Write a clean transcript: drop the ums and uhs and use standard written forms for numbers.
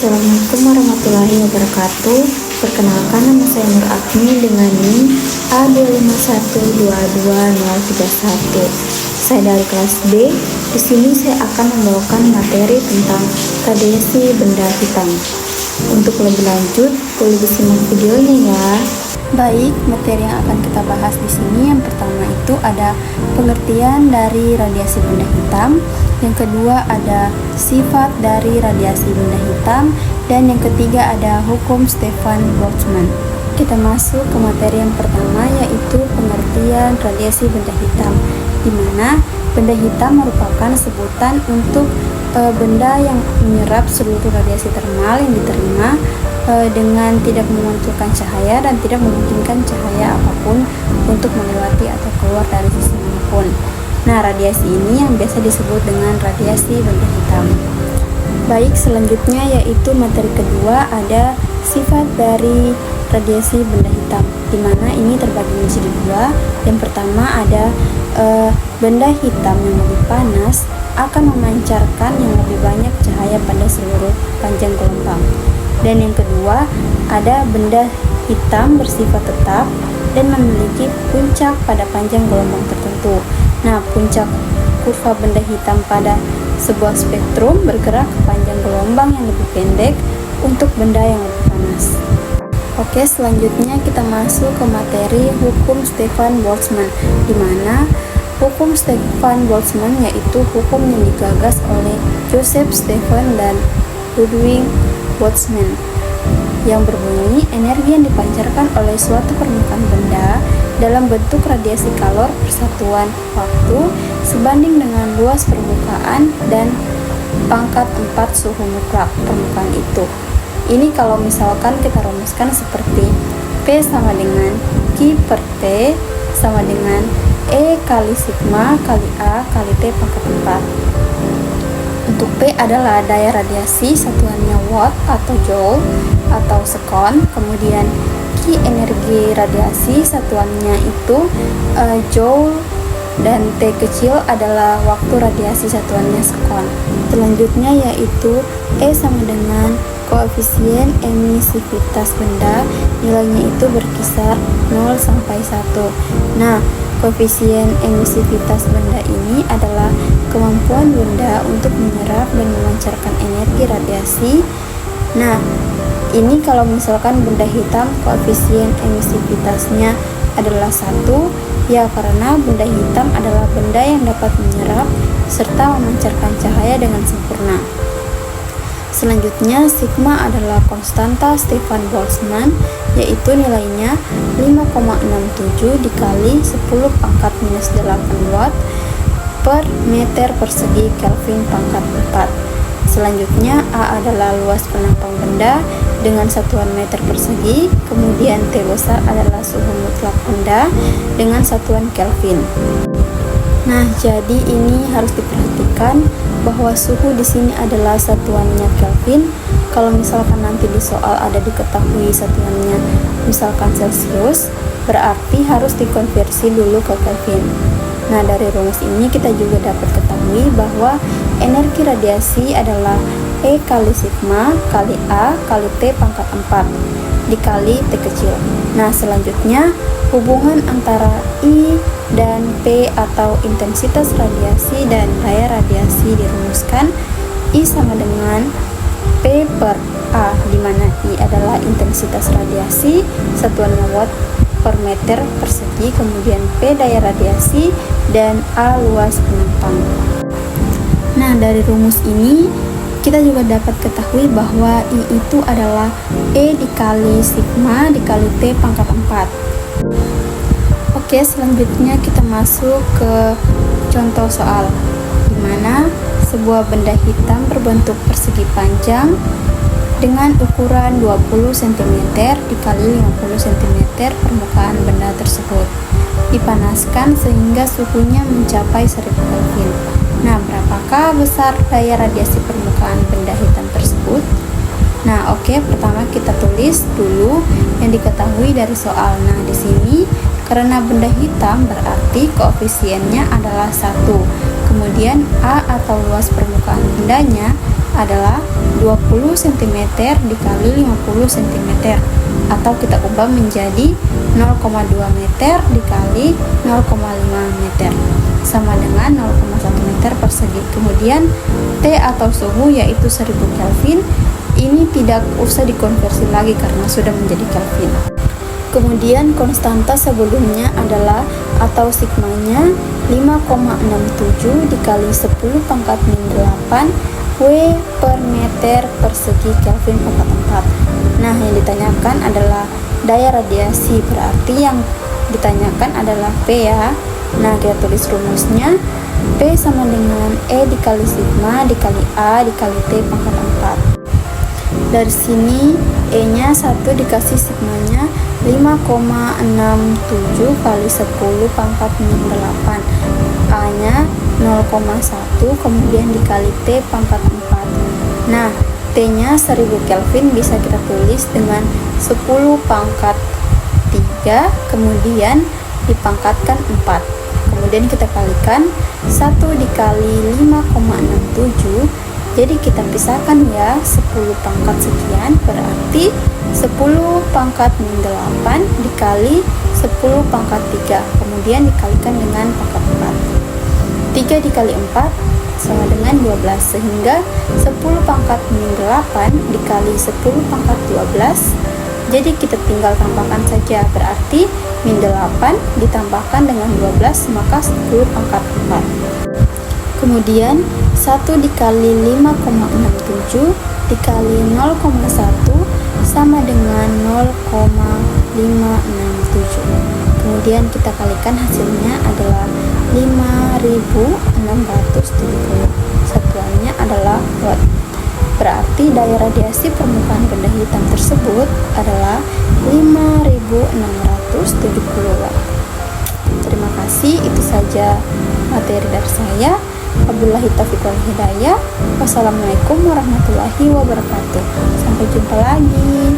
Assalamualaikum warahmatullahi wabarakatuh. Perkenalkan, nama saya Nur Agni dengan NIM A25122031. Saya dari kelas B. Di sini saya akan membawakan materi tentang radiasi benda hitam. Untuk lebih lanjut, boleh disimak videonya ya. Baik, materi yang akan kita bahas di sini yang pertama itu ada pengertian dari radiasi benda hitam, yang kedua ada sifat dari radiasi benda hitam, dan yang ketiga ada hukum Stefan Boltzmann. Kita masuk ke materi yang pertama, yaitu pengertian radiasi benda hitam, di mana benda hitam merupakan sebutan untuk benda yang menyerap seluruh radiasi termal yang diterima dengan tidak memantulkan cahaya dan tidak memungkinkan cahaya apapun untuk melewati atau keluar dari sisi manapun. Nah, radiasi ini yang biasa disebut dengan radiasi benda hitam. Baik, selanjutnya yaitu materi kedua ada sifat dari radiasi benda hitam, di mana ini terbagi menjadi dua. Yang pertama ada benda hitam yang lebih panas akan memancarkan yang lebih banyak cahaya pada seluruh panjang gelombang. Dan yang kedua, ada benda hitam bersifat tetap dan memiliki puncak pada panjang gelombang tertentu. Nah, puncak kurva benda hitam pada sebuah spektrum bergerak ke panjang gelombang yang lebih pendek untuk benda yang lebih panas. Oke, selanjutnya kita masuk ke materi hukum Stefan Boltzmann, di mana hukum Stefan Boltzmann yaitu hukum yang digagas oleh Joseph Stefan dan Ludwig Boltzmann, yang berbunyi energi yang dipancarkan oleh suatu permukaan benda dalam bentuk radiasi kalor persatuan waktu sebanding dengan luas permukaan dan pangkat 4 suhu mutlak permukaan itu. Ini kalau misalkan kita rumuskan seperti P sama dengan Q per T sama dengan E kali sigma kali A kali T pangkat 4. Untuk P adalah daya radiasi, satuannya watt atau joule atau sekon. Kemudian Q energi radiasi, satuannya itu joule, dan T kecil adalah waktu radiasi, satuannya sekon. Selanjutnya yaitu E sama dengan koefisien emisivitas benda, nilainya itu berkisar 0 sampai 1. Nah, koefisien emisivitas benda ini adalah kemampuan benda untuk menyerap dan memancarkan energi radiasi. Nah, ini kalau misalkan benda hitam koefisien emisivitasnya adalah 1, ya karena benda hitam adalah benda yang dapat menyerap serta memancarkan cahaya dengan sempurna. Selanjutnya, sigma adalah konstanta Stefan Boltzmann, yaitu nilainya 5,67 dikali 10 pangkat minus 8 watt per meter persegi Kelvin pangkat 4. Selanjutnya, A adalah luas penampang benda dengan satuan meter persegi, kemudian T besar adalah suhu mutlak benda dengan satuan Kelvin. Nah, jadi ini harus diperhatikan bahwa suhu di sini adalah satuannya Kelvin. Kalau misalkan nanti di soal ada diketahui satuannya misalkan Celcius, berarti harus dikonversi dulu ke Kelvin. Nah, dari rumus ini kita juga dapat ketahui bahwa energi radiasi adalah E kali sigma kali A kali T pangkat 4 dikali T kecil. Nah, selanjutnya hubungan antara I dan P atau intensitas radiasi dan daya radiasi dirumuskan. I sama dengan P per A, di mana I adalah intensitas radiasi, satuannya watt per meter persegi, kemudian P daya radiasi, dan A luas penampang. Nah, dari rumus ini kita juga dapat ketahui bahwa I itu adalah E dikali sigma dikali T pangkat 4. Oke, selanjutnya kita masuk ke contoh soal, di mana sebuah benda hitam berbentuk persegi panjang dengan ukuran 20 cm dikali 50 cm permukaan benda tersebut dipanaskan sehingga suhunya mencapai 1000 Kelvin. Nah, berapakah besar daya radiasi permukaan benda hitam tersebut? Nah, oke, pertama kita tulis dulu yang diketahui dari soal. Nah, di sini karena benda hitam berarti koefisiennya adalah 1. Kemudian A atau luas permukaan bendanya adalah 20 cm dikali 50 cm, atau kita ubah menjadi 0,2 meter dikali 0,5 meter, sama dengan 0,1 meter persegi. Kemudian T atau suhu yaitu 1000 Kelvin, ini tidak usah dikonversi lagi karena sudah menjadi Kelvin. Kemudian konstanta sebelumnya adalah atau sigmanya 5,67 dikali 10 pangkat min 8 W per meter persegi Kelvin pangkat 4. Nah, yang ditanyakan adalah daya radiasi, berarti yang ditanyakan adalah P ya. Nah, kita tulis rumusnya. P sama dengan E dikali sigma dikali A dikali T pangkat 4. Dari sini E nya 1 dikasih sigmanya 5,67 kali 10 pangkat min 8, A nya 0,1, kemudian dikali T pangkat 4. Nah, T nya 1000 Kelvin bisa kita tulis dengan 10 pangkat 3, kemudian dipangkatkan 4. Kemudian kita kalikan 1 dikali 5,67, jadi kita pisahkan ya, 10 pangkat sekian berarti 10 pangkat min 8 dikali 10 pangkat 3, kemudian dikalikan dengan pangkat 4. 3 dikali 4 sama dengan 12, sehingga 10 pangkat min 8 dikali 10 pangkat 12, jadi kita tinggal tambahkan saja, berarti min 8 ditambahkan dengan 12 maka 10 pangkat 4. Kemudian 1 dikali 5,67 dikali 0,1 sama dengan 0,567. Kemudian kita kalikan, hasilnya adalah 5670. Satuannya adalah watt. Berarti daya radiasi permukaan benda hitam tersebut adalah 5670 watt. Terima kasih, itu saja materi dari saya. Wabillahi taufiq wal hidayah. Wassalamualaikum warahmatullahi wabarakatuh. Sampai jumpa lagi.